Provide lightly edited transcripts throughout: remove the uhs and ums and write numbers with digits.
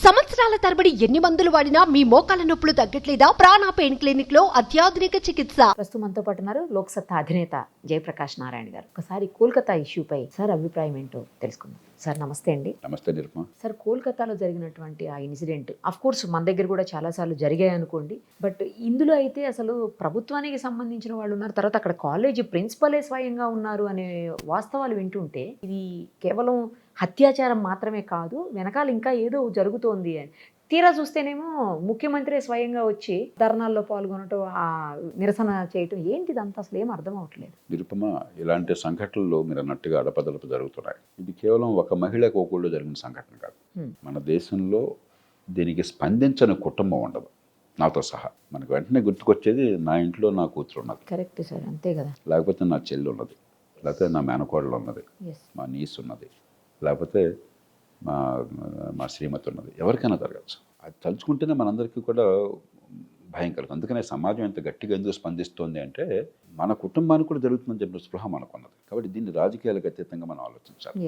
సంవత్సరాల తరబడి ఎన్ని మందులు వాడినా మీ మోకాల నొప్పులు తగ్గట్లేదా? ప్రాణ పెయిన్ క్లినిక్ లో అత్యాధునిక చికిత్స. ప్రస్తుతం మనతో పాటు ఉన్నారు లోక్సత్తా అధినేత జయప్రకాష్ నారాయణ గారు. ఒకసారి కోల్కతా ఇష్యూపై సార్ అభిప్రాయం ఏంటో తెలుసుకుందాం. సార్ నమస్తే అండి. నమస్తే నిరుపమ. సార్ కోల్కతాలో జరిగినటువంటి ఆ ఇన్సిడెంట్ అఫ్ కోర్స్ మన దగ్గర కూడా చాలాసార్లు జరిగాయి అనుకోండి, బట్ ఇందులో అయితే అసలు ప్రభుత్వానికి సంబంధించిన వాళ్ళు ఉన్నారు, తర్వాత అక్కడ కాలేజీ ప్రిన్సిపలే స్వయంగా ఉన్నారు అనే వాస్తవాలు వింటుంటే ఇది కేవలం అత్యాచారం మాత్రమే కాదు, వెనకాల ఇంకా ఏదో జరుగుతోంది అని తీరా చూస్తేనేమో ముఖ్యమంత్రి స్వయంగా వచ్చి ధర్నాల్లో పాల్గొనటం, ఆ నిరసన చేయటం, ఏంటిదంతా అసలు ఏం అర్థం అవట్లేదు. నిరుపమ, ఇలాంటి సంఘటనలు మీరు అన్నట్టుగా అడపదడపు జరుగుతున్నాయి. ఇది కేవలం ఒక మహిళకు ఒకళ్ళు జరిగిన సంఘటన కాదు. మన దేశంలో దీనికి స్పందించని కుటుంబం ఉండదు, నాతో సహా. మనకు వెంటనే గుర్తుకొచ్చేది నా ఇంట్లో నా కూతురు ఉన్నది, కరెక్ట్ సార్, అంతే కదా. లేకపోతే నా చెల్లి ఉన్నది, లేకపోతే నా మేనకోడలు ఉన్నది, మా నీస్ ఉన్నది, లేకపోతే మా శ్రీమతి ఉన్నది. ఎవరికైనా జరగచ్చు. అది తలుచుకుంటేనే మనందరికీ కూడా భయం కలుగుతుంది. అందుకనే సమాజం ఎంత గట్టిగా ఎందుకు స్పందిస్తోంది అంటే మన కుటుంబానికి కూడా జరుగుతుందని చెప్పిన స్పృహ మనకున్నది. కాబట్టి దీన్ని రాజకీయాలకు అతీతంగా మనం ఆలోచించాలి.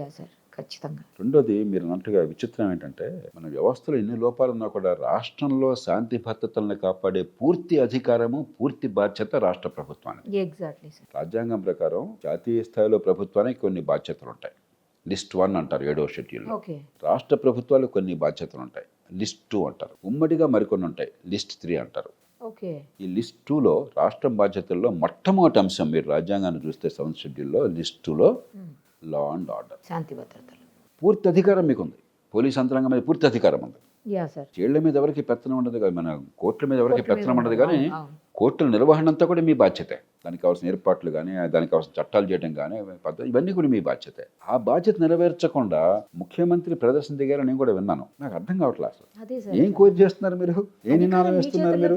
ఖచ్చితంగా. రెండోది, మీరు అన్నట్టుగా విచిత్రం ఏంటంటే మన వ్యవస్థలో ఎన్ని లోపాలున్నా కూడా రాష్ట్రంలో శాంతి భద్రతలను కాపాడే పూర్తి అధికారము, పూర్తి బాధ్యత రాష్ట్ర ప్రభుత్వానికి. Exactly sir. రాజ్యాంగం ప్రకారం జాతీయ స్థాయిలో ప్రభుత్వానికి కొన్ని బాధ్యతలు ఉంటాయి. లిస్ట్ 1 అంటారు 7వ షెడ్యూల్లో. రాష్ట్ర ప్రభుత్వాలు కొన్ని బాధ్యతలు ఉంటాయి, లిస్ట్ 2 అంటారు. ఉమ్మడిగా మరికొన్ని ఉంటాయి, లిస్ట్ 3 అంటారు. ఈ లిస్ట్ 2లో రాష్ట్రం బాధ్యతల్లో మొట్టమొదటి అంశం, మీరు రాజ్యాంగాన్ని చూస్తే 7వ షెడ్యూల్లో లిస్ట్ 2లో లా అండ్ ఆర్డర్, శాంతి భద్రతలు. పూర్తి అధికారం మీకు ఉంది. పోలీస్ యంత్రాంగం మీద పూర్తి అధికారం ఉంది. జైళ్ల మీద ఎవరికి పెత్తనం ఉండదు కానీ, మన కోర్టుల మీద ఎవరికి పెత్తనం ఉండదు కానీ కోర్టుల నిర్వహణ అంతా కూడా మీ బాధ్యతే. దానికి కావాల్సిన ఏర్పాట్లు కానీ, దానికి కావాల్సిన చట్టాలు చేయడం కానీ, ఇవన్నీ కూడా మీ బాధ్యతే. ఆ బాధ్యత నెరవేర్చకుండా ముఖ్యమంత్రి ప్రదర్శన దిగారని నేను కూడా విన్నాను. నాకు అర్థం కావట్లేదు అసలు. ఏం కోరి చేస్తున్నారు మీరు? ఏ నినాదం వేస్తున్నారు మీరు?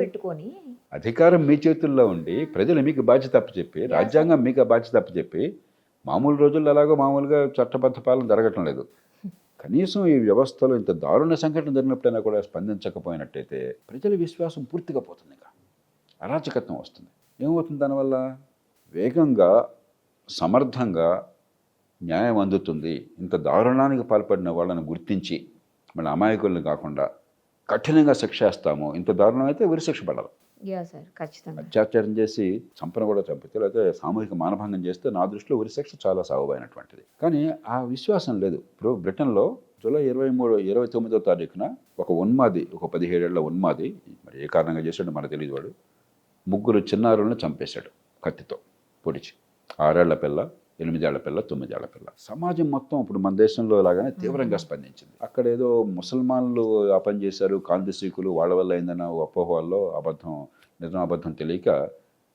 అధికారం మీ చేతుల్లో ఉండి ప్రజలు మీకు బాధ్యత అప్పచెప్పి, రాజ్యాంగం మీకు ఆ బాధ్యత అప్పచెప్పి, మామూలు రోజుల్లో అలాగో మామూలుగా చట్టబద్ధ పాలన జరగటం లేదు. కనీసం ఈ వ్యవస్థలో ఇంత దారుణ సంఘటన జరిగినప్పుడైనా కూడా స్పందించకపోయినట్టయితే ప్రజల విశ్వాసం పూర్తిగా పోతుంది. ఇంకా అరాచకత్వం వస్తుంది. ఏమవుతుంది దానివల్ల? వేగంగా, సమర్థంగా న్యాయం అందుతుంది. ఇంత దారుణానికి పాల్పడిన వాళ్ళని గుర్తించి మన అమాయకుల్ని కాకుండా కఠినంగా శిక్షేస్తాము. ఇంత దారుణం అయితే ఉరిశిక్ష పడాలి. అత్యాచారం చేసి చంపన కూడా చంపితే, లేకపోతే సామూహిక మానభంగం చేస్తే నా దృష్టిలో ఉరిశిక్ష చాలా సాగుబైనటువంటిది. కానీ ఆ విశ్వాసం లేదు. ఇప్పుడు బ్రిటన్లో జూలై 29వ తారీఖున ఒక ఉన్మాది, ఒక 17 ఏళ్ల ఉన్మాది, మరి ఏ కారణంగా చేశాడో మనకు తెలియదు, వాడు 3 చిన్నారులను చంపేశాడు కత్తితో పొడిచి. 6 ఏళ్ల పిల్ల, 8 ఏళ్ల పిల్ల, 9 ఏళ్ల పిల్ల. సమాజం మొత్తం ఇప్పుడు మన దేశంలో లాగానే తీవ్రంగా స్పందించింది. అక్కడ ఏదో ముసల్మాన్లు ఆ పని చేశారు, కాంతిశీకులు, వాళ్ళ వల్ల అయిందన్న అపోహల్లో అబద్ధం తెలియక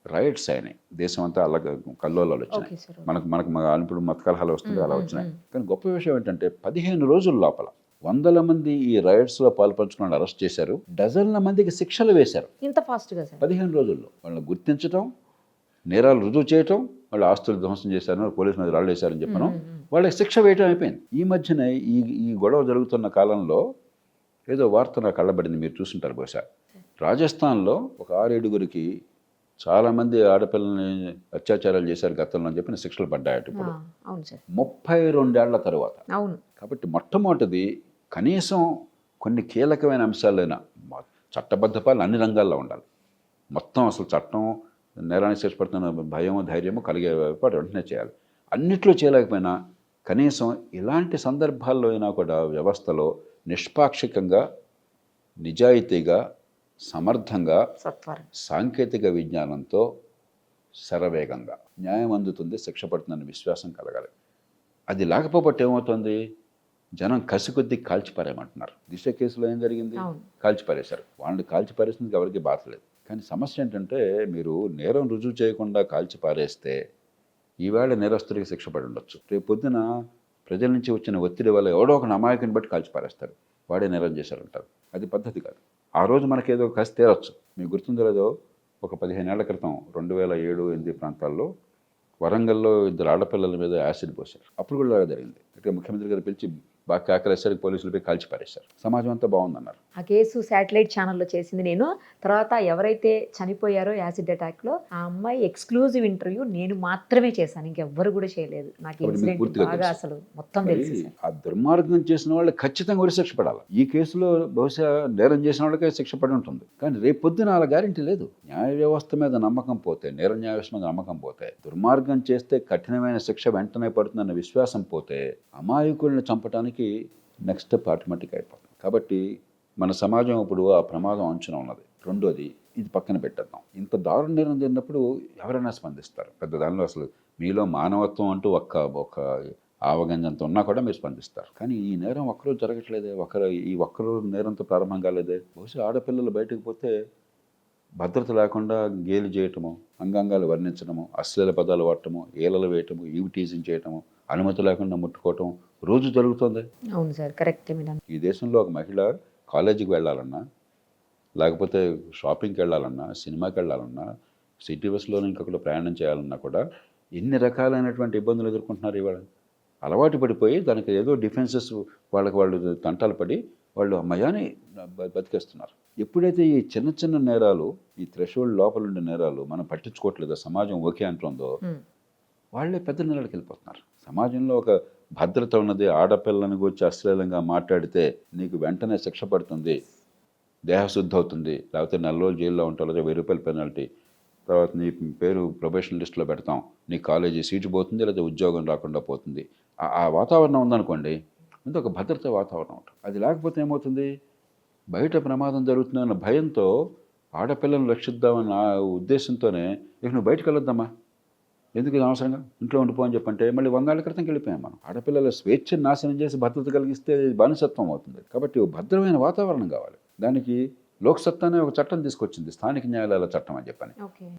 రైట్స్ అయినాయి. దేశం అంతా అలా కల్లోలాలు వచ్చినాయి. మనకు ఇప్పుడు మత కలహాలు వస్తుంది, అలా వచ్చినాయి. కానీ గొప్ప విషయం ఏంటంటే 15 రోజుల లోపల 100 మంది ఈ రైట్స్లో పాల్పంచుకుని అరెస్ట్ చేశారు. డజన్ల మందికి శిక్షలు వేశారు. ఇంత ఫాస్ట్గా 15 రోజుల్లో వాళ్ళని గుర్తించడం, నేరాలు రుజువు చేయటం, వాళ్ళు ఆస్తులు ధ్వంసం చేశారు, పోలీసు మీద రాళ్ళు వేశారని చెప్పను, వాళ్ళకి శిక్ష వేయటం అయిపోయింది. ఈ మధ్యన ఈ గొడవ జరుగుతున్న కాలంలో ఏదో వార్త నాకు కళ్ళబడింది, మీరు చూస్తుంటారు బహుశా. రాజస్థాన్లో ఒక 6-7గురికి చాలామంది ఆడపిల్లని అత్యాచారాలు చేశారు గతంలో అని చెప్పిన శిక్షలు పడ్డాయట ఇప్పుడు 32 ఏళ్ల తరువాత. కాబట్టి మొట్టమొదటిది కనీసం కొన్ని కీలకమైన అంశాలైన చట్టబద్ధ పాలన అన్ని రంగాల్లో ఉండాలి. మొత్తం అసలు చట్టం నేరానికి శిక్షపడుతున్న భయము, ధైర్యము కలిగే పాటు వెంటనే చేయాలి. అన్నిట్లో చేయలేకపోయినా కనీసం ఇలాంటి సందర్భాల్లో అయినా కూడా వ్యవస్థలో నిష్పాక్షికంగా, నిజాయితీగా, సమర్థంగా, సాంకేతిక విజ్ఞానంతో శరవేగంగా న్యాయం అందుతుంది, శిక్ష పడుతుందన్న విశ్వాసం కలగాలి. అది లేకపోతే ఏమవుతుంది? జనం కసికొద్దీ కాల్చిపారేయమంటున్నారు. దిశ కేసులో ఏం జరిగింది? కాల్చిపారేశారు. వాళ్ళు కాల్చిపారేసింది ఎవరికి బాధలేదు. కానీ సమస్య ఏంటంటే, మీరు నేరం రుజువు చేయకుండా కాల్చి పారేస్తే ఈవేళ నేరస్తుడికి శిక్ష పడి ఉండొచ్చు. రేపు పొద్దున ప్రజల నుంచి వచ్చిన ఒత్తిడి వల్ల ఎవడో ఒక అమాయకుని బట్టి కాల్చి పారేస్తారు, వాడే నేరం చేశారంటారు. అది పద్ధతి కాదు. ఆ రోజు మనకేదో కసి తీరచ్చు. మీకు గుర్తుందో లేదో, ఒక 15 ఏళ్ల క్రితం 2007-8 ప్రాంతాల్లో వరంగల్లో 2 ఆడపిల్లల మీద యాసిడ్ పోశారు. అప్పుడు కూడా జరిగింది. ఇక్కడ ముఖ్యమంత్రి గారు పిలిచి బాగా కేకలేసరికి పోలీసులపై కాల్చి పారేశారు. సమాజం అంతా బాగుందన్నారు. ఆ కేసు శాటిలైట్ ఛానల్లో చేసింది నేను. తర్వాత ఎవరైతే చనిపోయారో యాసిడ్ అటాక్లో ఆ అమ్మాయి ఎక్స్క్లూజివ్ ఇంటర్వ్యూ నేను మాత్రమే చేశాను, ఇంకెవ్వరు కూడా చేయలేదు. నాకు కాబట్టి మీకు ఇన్సిడెంట్ పూర్తిగా బాగా తెలుసు. అసలు మొత్తం మరి తెలుసు సార్. ఆ దుర్మార్గం చేసిన వాళ్ళు ఖచ్చితంగా ఉరిశిక్ష పడాలి. ఈ కేసులో బహుశా నేరం చేసిన వాళ్ళకే శిక్ష పడి ఉంటుంది, కానీ రేపు పొద్దున అలా గ్యారెంటీ లేదు. న్యాయ వ్యవస్థ మీద నమ్మకం పోతే, నేర న్యాయ వ్యవస్థ మీద నమ్మకం పోతే, దుర్మార్గం చేస్తే కఠినమైన శిక్ష వెంటనే పడుతుందన్న విశ్వాసం పోతే, అమాయకుల్ని చంపడానికి నెక్స్ట్ స్టెప్ ఆటోమేటిక్ అయిపోతుంది. కాబట్టి మన సమాజం ఇప్పుడు ఆ ప్రమాదం అంచున ఉన్నది. రెండోది, ఇది పక్కన పెట్టేద్దాం. ఇంత దారుణ నేరం జరిగినప్పుడు ఎవరైనా స్పందిస్తారు. పెద్ద దానిలో అసలు మీలో మానవత్వం అంటూ ఒక్క ఆవగంజంత ఉన్నా కూడా మీరు స్పందిస్తారు. కానీ ఈ నేరం ఒక్కరోజు జరగట్లేదే, ఒక్కరోజు నేరంతో ప్రారంభం కాలేదే. బహుశా ఆడపిల్లలు బయటకు పోతే భద్రత లేకుండా గేలి చేయటము, అంగాంగాలు వర్ణించడము, అశ్లీల పదాలు వాడటము, ఏలలు వేయటము, ఈవ్ టీజింగ్ చేయటము, అనుమతి లేకుండా ముట్టుకోవటం రోజు జరుగుతుంది. అవును సార్, కరెక్ట్ మేడం. ఈ దేశంలో ఒక మహిళ కాలేజీకి వెళ్ళాలన్నా, లేకపోతే షాపింగ్కి వెళ్ళాలన్నా, సినిమాకి వెళ్ళాలన్నా, సిటీ బస్సులో ఇంకొకటి ప్రయాణం చేయాలన్నా కూడా ఎన్ని రకాలైనటువంటి ఇబ్బందులు ఎదుర్కొంటున్నారు ఇవాళ. అలవాటు పడిపోయి దానికి ఏదో డిఫెన్సెస్ వాళ్ళు తంటాలు పడి వాళ్ళు అమ్మయాని బతికేస్తున్నారు. ఎప్పుడైతే ఈ చిన్న చిన్న నేరాలు, ఈ థ్రెషోల్డ్ లోపల ఉండే నేరాలు మనం పట్టించుకోవట్లేదో, సమాజం ఓకే అంటుందో, వాళ్ళే పెద్ద నేరాలకు వెళ్ళిపోతున్నారు. సమాజంలో ఒక భద్రత ఉన్నది. ఆడపిల్లని గురించి అశ్లీలంగా మాట్లాడితే నీకు వెంటనే శిక్ష పడుతుంది, దేహశుద్ధి అవుతుంది, లేకపోతే 4 రోజులు జైల్లో ఉంటావు, లేదా 1000 రూపాయల పెనాల్టీ, తర్వాత నీ పేరు ప్రొబేషన్ లిస్టులో పెడతాం, నీ కాలేజీ సీటు పోతుంది, లేదా ఉద్యోగం రాకుండా పోతుంది. ఆ వాతావరణం ఉందనుకోండి, ముందు ఒక భద్రత వాతావరణం ఉంటుంది. అది లేకపోతే ఏమవుతుంది, బయట ప్రమాదం జరుగుతుందన్న భయంతో ఆడపిల్లలను రక్షిద్దామన్న ఉద్దేశంతోనే ఇక నువ్వు బయటకు వెళ్ళొద్దామా, ఎందుకు ఇది అవసరంగా ఇంట్లో ఉండిపో అని చెప్పంటే మళ్ళీ 100 ఏళ్ల క్రితంకి వెళ్ళిపోయాం మనం. ఆడపిల్లల స్వేచ్ఛను నాశనం చేసి భద్రత కలిగిస్తే బానిసత్వం అవుతుంది. కాబట్టి భద్రమైన వాతావరణం కావాలి. దానికి లోక్సత్తా అనే ఒక చట్టం తీసుకొచ్చింది, స్థానిక న్యాయాలయాల చట్టం అని చెప్పని.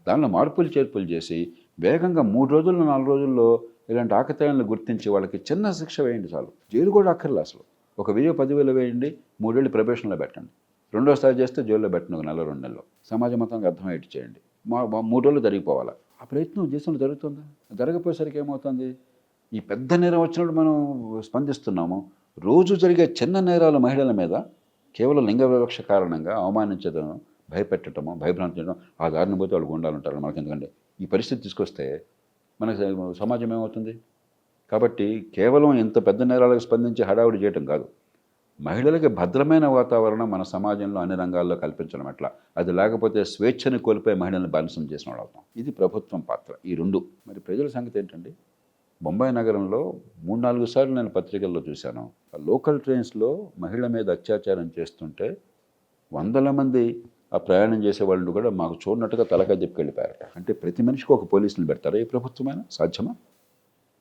దానిలో మార్పులు చేర్పులు చేసి వేగంగా 3 రోజుల్లో 4 రోజుల్లో ఇలాంటి ఆకతాయాలను గుర్తించి వాళ్ళకి చిన్న శిక్ష వేయండి చాలు. జైలు కూడా అక్కర్లే అసలు. ఒక 10,000 వేయండి, 3 ఏళ్ళు ప్రొబేషన్లో పెట్టండి, రెండోసారి చేస్తే జైల్లో పెట్టండి, 1 నెల 2 నెలలు. సమాజం మొత్తానికి అర్థమయ్యేట్టు చేయండి. 3 రోజులు జరిగిపోవాలి. ఆ ప్రయత్నం దేశంలో జరుగుతుందా? జరగపోయేసరికి ఏమవుతుంది, ఈ పెద్ద నేరం వచ్చినప్పుడు మనం స్పందిస్తున్నాము. రోజు జరిగే చిన్న నేరాలు మహిళల మీద కేవలం లింగ వివక్ష కారణంగా అవమానించడం, భయపెట్టడము, భయభ్రాంతించడం, ఆ దారిని పోతే వాళ్ళు గుండాలు ఉంటారు మనకి. ఎందుకంటే ఈ పరిస్థితి తీసుకొస్తే మన సమాజం ఏమవుతుంది. కాబట్టి కేవలం ఇంత పెద్ద నేరాలకు స్పందించి హడావుడి చేయటం కాదు, మహిళలకి భద్రమైన వాతావరణం మన సమాజంలో అన్ని రంగాల్లో కల్పించడం ఎట్లా. అది లేకపోతే స్వేచ్ఛను కోల్పోయి మహిళలను బానిసం చేసిన వాళ్ళు అవుతాం. ఇది ప్రభుత్వం పాత్ర. ఈ 2. మరి ప్రజల సంగతి ఏంటండి, బొంబాయి నగరంలో 3-4 సార్లు నేను పత్రికల్లో చూశాను, లోకల్ ట్రైన్స్లో మహిళ మీద అత్యాచారం చేస్తుంటే 100 మంది ఆ ప్రయాణం చేసే వాళ్ళు కూడా మాకు చూడనట్టుగా తలకాయ చెప్పి వెళ్ళిపోయారట. అంటే ప్రతి మనిషికి ఒక పోలీసుని పెడతారా ఈ ప్రభుత్వమైనా? సాధ్యమా?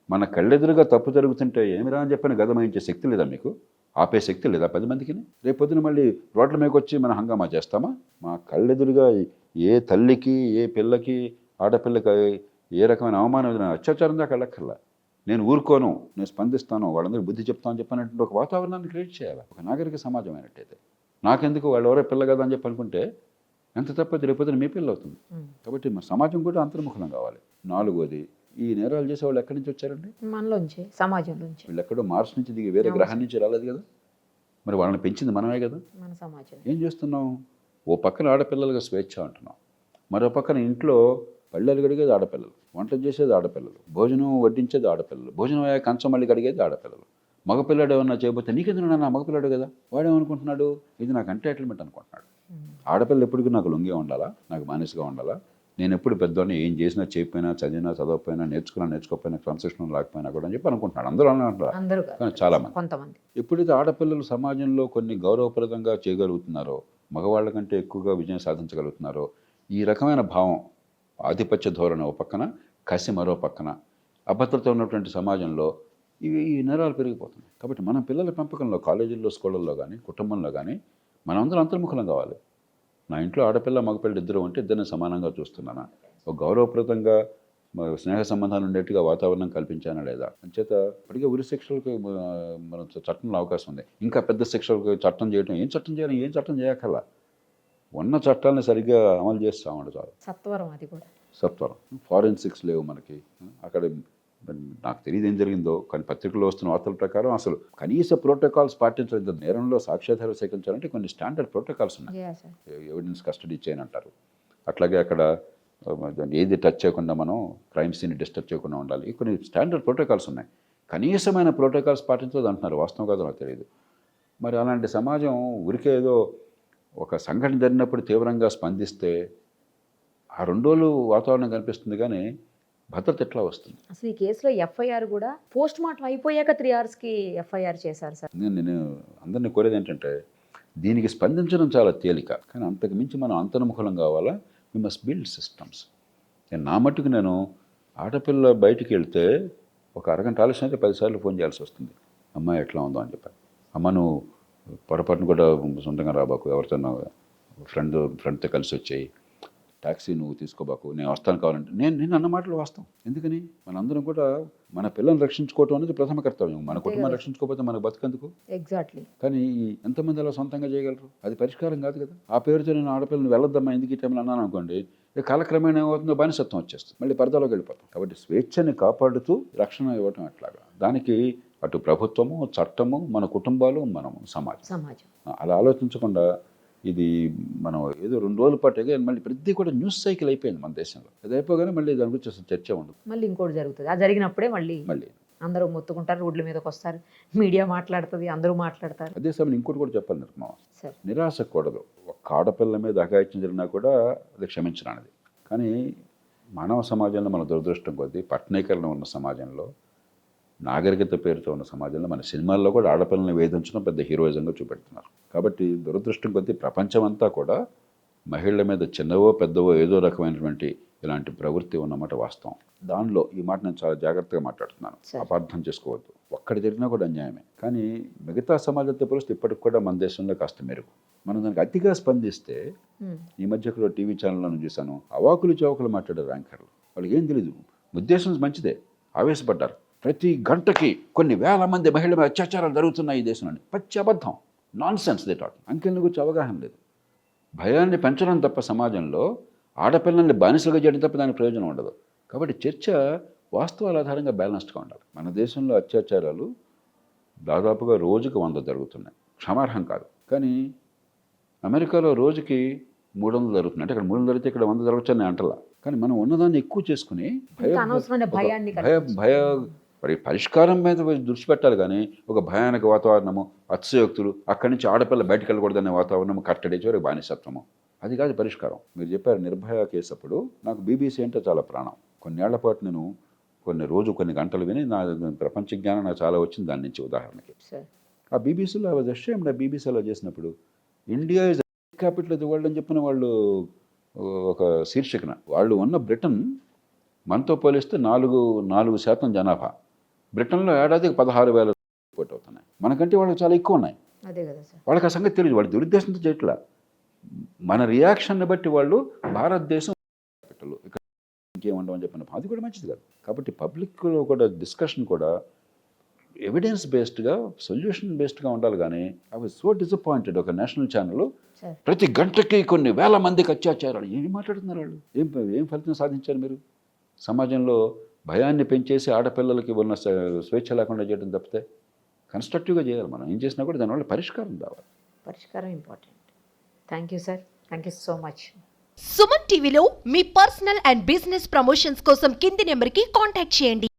మన కళ్ళెదురుగా తప్పు జరుగుతుంటే ఏమిరా అని చెప్పని గదమాయించే శక్తి లేదా మీకు? ఆపే శక్తి లేదా 10 మందికి? రేపొద్దున మళ్ళీ రోడ్ల మీదకి వచ్చి మనం హంగామా చేస్తామా? మా కళ్ళెదురుగా ఏ తల్లికి, ఏ పిల్లకి, ఆడపిల్లకి ఏ రకమైన అవమానం, అత్యాచారం దాకా వెళ్ళక్కర్లా, నేను ఊరుకోను, నేను స్పందిస్తాను, వాళ్ళందరూ బుద్ధి చెప్తాను చెప్పినటువంటి ఒక వాతావరణాన్ని క్రియేట్ చేయాలి. ఒక నాగరిక సమాజం అయినట్టయితే నాకెందుకు, వాళ్ళు ఎవరో పిల్ల కదా అని చెప్పి అనుకుంటే ఎంత తప్పది, రేపొద్దున మీ పిల్ల అవుతుంది. కాబట్టి మన సమాజం కూడా అంతర్ముఖం కావాలి. 4వది, ఈ నేరాలు చేసే వాళ్ళు ఎక్కడి నుంచి వచ్చారండి? మనలోంచి, సమాజంలోంచి. వీళ్ళు ఎక్కడో మార్స్ నుంచి దిగి వేరే గ్రహం నుంచి రాలేదు కదా, మరి వాళ్ళని పెంచింది మనమే కదా. మన సమాజం ఏం చేస్తున్నాం, ఓ పక్కన ఆడపిల్లలుగా స్వేచ్ఛ అంటున్నాం, మరో పక్కన ఇంట్లో పళ్ళెలు కడిగేది ఆడపిల్లలు, వంట చేసేది ఆడపిల్లలు, భోజనం వడ్డించేది ఆడపిల్లలు, భోజనం అయ్యా కంచం మళ్ళీ కడిగేది ఆడపిల్లలు. మగపిల్లాడు ఏమన్నా చేయబోతే నీకెందుకు నా మగపిల్లాడు కదా, వాడేమనుకుంటున్నాడు, ఇది నాకు ఎంటైటిల్మెంట్ అనుకుంటున్నాడు. ఆడపిల్లలు ఎప్పటికీ నాకు లొంగే ఉండాలా, నాకు బానిసగా ఉండాలా, నేను ఎప్పుడు పెద్దవాడిని, ఏం చేసినా చేయకపోయినా, చదివినా చదవకపోయినా, నేర్చుకోకపోయినా, క్రమశిక్షణ లేకపోయినా కూడా అని చెప్పి అనుకుంటున్నాడు. అందరూ అంటారు, కానీ చాలామంది. కొంతమంది ఎప్పుడైతే ఆడపిల్లలు సమాజంలో కొన్ని గౌరవప్రదంగా చేయగలుగుతున్నారో, మగవాళ్ళ కంటే ఎక్కువగా విజయం సాధించగలుగుతున్నారో, ఈ రకమైన భావం, ఆధిపత్య ధోరణి ఓ పక్కన, కసి మరో పక్కన, అభద్రత ఉన్నటువంటి సమాజంలో ఈ నేరాలు పెరిగిపోతున్నాయి. కాబట్టి మన పిల్లల పెంపకంలో, కాలేజీల్లో, స్కూళ్ళల్లో కానీ, కుటుంబంలో కానీ మనందరం అంతర్ముఖలం కావాలి. నా ఇంట్లో ఆడపిల్ల మగపిల్ల ఇద్దరు ఉంటే ఇద్దరిని సమానంగా చూస్తున్నానా, ఒక గౌరవప్రదంగా స్నేహ సంబంధాలు ఉండేట్టుగా వాతావరణం కల్పించానా లేదా. అంచేత ఇప్పటికే ఉరి శిక్షలకు మన చట్టంలో అవకాశం ఉంది. ఇంకా పెద్ద శిక్షలకు చట్టం చేయడం, ఏం చట్టం చేయాలి, ఏం చట్టం చేయక్కర్లా, ఉన్న చట్టాలను సరిగ్గా అమలు చేస్తామండి చాలు. సత్వరం, అది కూడా సత్వరం. ఫారెన్సిక్స్ లేవు మనకి, అక్కడ మరి నాకు తెలియదు ఏం జరిగిందో, కానీ పత్రికల్లో వస్తున్న వార్తల ప్రకారం అసలు కనీస ప్రోటోకాల్స్ పాటించలేదు. నేరంలో సాక్ష్యాధారాలు సేకరించాలంటే కొన్ని స్టాండర్డ్ ప్రోటోకాల్స్ ఉన్నాయి. Yeah sir. ఎవిడెన్స్ కస్టడీ చేయనంటారు. అట్లాగే అక్కడ ఏది టచ్ చేయకుండా మనం క్రైమ్ సీన్ డిస్టర్బ్ చేయకుండా ఉండాలి. కొన్ని స్టాండర్డ్ ప్రోటోకాల్స్ ఉన్నాయి. కనీసమైన ప్రోటోకాల్స్ పాటించదు అంటున్నారు. వాస్తవం కాదో నాకు తెలియదు. మరి అలాంటి సమాజం ఊరికే ఏదో ఒక సంఘటన జరిగినప్పుడు తీవ్రంగా స్పందిస్తే ఆ 2 రోజులు వాతావరణం కనిపిస్తుంది, కానీ భద్రత ఎట్లా వస్తుంది? అసలు ఈ కేసులో ఎఫ్ఐఆర్ కూడా పోస్ట్ మార్టం అయిపోయాక 3 అవర్స్కి ఎఫ్ఐఆర్ చేశారు సార్. నేను అందరినీ కోరేది ఏంటంటే దీనికి స్పందించడం చాలా తేలిక, కానీ అంతకు మించి మనం అంతర్ముఖలం కావాలా. We must build systems. నా మట్టుకు నేను ఆడపిల్ల బయటికి వెళ్తే ఒక అరగంట ఆలస్యం అయితే 10 సార్లు ఫోన్ చేయాల్సి వస్తుంది. అమ్మాయి ఎట్లా ఉందో అని చెప్పాను. అమ్మ నువ్వు పొరపాటును కూడా సొంతంగా రాబాకు, ఎవరితోనో ఫ్రెండ్తో కలిసి వచ్చాయి, ట్యాక్సీ నువ్వు తీసుకోబాకు, నేను వస్తాను కావాలంటే. నేను అన్న మాటలు వాస్తవం. ఎందుకని మనందరం కూడా మన పిల్లల్ని రక్షించుకోవటం అనేది ప్రథమ కర్తవ్యం. మన కుటుంబాన్ని రక్షించుకోకపోతే మనకు బతుకందుకు? ఎగ్జాక్ట్లీ. కానీ ఎంతమంది అలా సొంతంగా చేయగలరు? అది పరిష్కారం కాదు కదా. ఆ పేరుతో నేను ఆడపిల్లని వెళ్ళొద్దమ్మా ఎందుకు ఈ టైంలో అన్నాను అనుకోండి, కాలక్రమేణా ఏమవుతుందో బానిసత్వం వచ్చేస్తుంది, మళ్ళీ పరదాలోకి వెళ్ళిపోతాం. కాబట్టి స్వేచ్ఛని కాపాడుతూ రక్షణ ఇవ్వటం ఎట్లాగా, దానికి అటు ప్రభుత్వము, చట్టము, మన కుటుంబాలు, మనము, సమాజం అలా ఆలోచించకుండా ఇది మనం ఏదో 2 రోజుల పాటుగా మళ్ళీ ప్రతి కూడా న్యూస్ సైకిల్ అయిపోయింది మన దేశంలో. అది అయిపోగానే మళ్ళీ దాని గురించి అసలు చర్చ ఉండదు. మళ్ళీ ఇంకోటి జరుగుతుంది. అది జరిగినప్పుడే మళ్ళీ అందరూ మొత్తుకుంటారు, రోడ్ల మీదకి వస్తారు, మీడియా మాట్లాడుతుంది, అందరూ మాట్లాడతారు. అదే సమయం ఇంకోటి కూడా చెప్పాలి నిర్మా, సార్ నిరాశకూడదు. ఒక ఆడపిల్ల మీద అఘాయిత్యం జరిగినా కూడా అది క్షమించరానిది. కానీ మానవ సమాజంలో మన దురదృష్టం కొద్దీ పట్టణీకరణ ఉన్న సమాజంలో, నాగరికత పేరుతో ఉన్న సమాజంలో మన సినిమాల్లో కూడా ఆడపిల్లని వేధించడం పెద్ద హీరోయిజంగా చూపెడుతున్నారు. కాబట్టి దురదృష్టం కొద్దీ ప్రపంచమంతా కూడా మహిళల మీద చిన్నవో పెద్దవో ఏదో రకమైనటువంటి ఇలాంటి ప్రవృత్తి ఉన్నమాట వాస్తవం. దానిలో ఈ మాట నేను చాలా జాగ్రత్తగా మాట్లాడుతున్నాను, అపార్థం చేసుకోవద్దు. ఒక్కడి జరిగినా కూడా అన్యాయమే. కానీ మిగతా సమాజంతో పోలిస్తే ఇప్పటికి కూడా మన దేశంలో కాస్త మెరుగు. మనం దానికి అతిగా స్పందిస్తే, ఈ మధ్య కూడా టీవీ ఛానల్లో చూశాను, అవాకులు చౌకులు మాట్లాడారు యాంకర్లు. వాళ్ళకి ఏం తెలీదు, ఉద్దేశం మంచిదే, ఆవేశపడ్డారు. ప్రతి గంటకి కొన్ని వేల మంది మహిళల మీద అత్యాచారాలు జరుగుతున్నాయి ఈ దేశంలో. పచ్చి అబద్ధం, నాన్ సెన్స్ దే టాక్. అంకెల గురించి అవగాహన లేదు. భయాన్ని పెంచడం తప్ప సమాజంలో ఆడపిల్లల్ని బానిసలుగా చేయడం తప్ప దానికి ప్రయోజనం ఉండదు. కాబట్టి చర్చ వాస్తవాల ఆధారంగా బ్యాలెన్స్డ్గా ఉండాలి. మన దేశంలో అత్యాచారాలు దాదాపుగా రోజుకి 100 జరుగుతున్నాయి, క్షమార్హం కాదు. కానీ అమెరికాలో రోజుకి 300 జరుగుతున్నాయి. అంటే అక్కడ 300 జరిగితే ఇక్కడ 100 జరగచ్చు అని అంటలా. కానీ మనం ఉన్నదాన్ని ఎక్కువ చేసుకుని మరి పరిష్కారం మీద దృష్టి పెట్టాలి. కానీ ఒక భయానక వాతావరణము, అతిశయోక్తులు, అక్కడి నుంచి ఆడపిల్ల బయటకు వెళ్ళకూడదనే వాతావరణము, కట్టడి చివరికి బానిసత్వము, అది కాదు పరిష్కారం. మీరు చెప్పారు నిర్భయ కేసు అప్పుడు నాకు బీబీసీ అంటే చాలా ప్రాణం. కొన్నేళ్ల పాటు నేను కొన్ని గంటలు విని నా ప్రపంచ జ్ఞానం నాకు చాలా వచ్చింది దాని నుంచి. ఉదాహరణకి ఆ బీబీసీలో ఐ వాజ్ అషేమ్డ్. ఆ బీబీసీలో చేసినప్పుడు India is capital of the world అని చెప్పిన వాళ్ళు ఒక శీర్షికన, వాళ్ళు ఉన్న బ్రిటన్ మనతో పోలిస్తే 4% జనాభా. బ్రిటన్లో ఏడాదికి 16,000 రిపోర్ట్ అవుతున్నాయి. మనకంటే వాళ్ళకి చాలా ఎక్కువ ఉన్నాయి. అదే కదా సార్. వాళ్ళకి ఆ సంగతి తెలియదు, వాళ్ళు దురుద్దేశంతో చేయట్లా. మన రియాక్షన్ని బట్టి వాళ్ళు భారతదేశం క్యాపిటల్ ఇక్కడ ఇంకేముండవని చెప్పిన, అది కూడా మంచిది కాదు. కాబట్టి పబ్లిక్లో కూడా డిస్కషన్ కూడా ఎవిడెన్స్ బేస్డ్గా, సొల్యూషన్ బేస్డ్గా ఉండాలి. కానీ ఐ వాజ్ సో డిసప్పాయింటెడ్. ఒక నేషనల్ ఛానల్ ప్రతి గంటకి కొన్ని వేల మందికి అత్యాచారాలు, ఏమి మాట్లాడుతున్నారు వాళ్ళు? ఏం ఫలితం సాధించారు మీరు? సమాజంలో భయాన్ని పెంచేసి ఆడపిల్లలకి ఉన్న స్వేచ్ఛ లేకుండా చేయడం తప్పితే కన్స్ట్రక్టివ్గా చేయాలి. మనం ఏం చేసినా కూడా దానివల్ల పరిష్కారం రావాలి. పరిష్కారం important. Thank you sir, thank you so much. Suman టీవీలో మీ పర్సనల్ అండ్ బిజినెస్ ప్రమోషన్స్ కోసం కింది నెంబర్కి కాంటాక్ట్ చేయండి.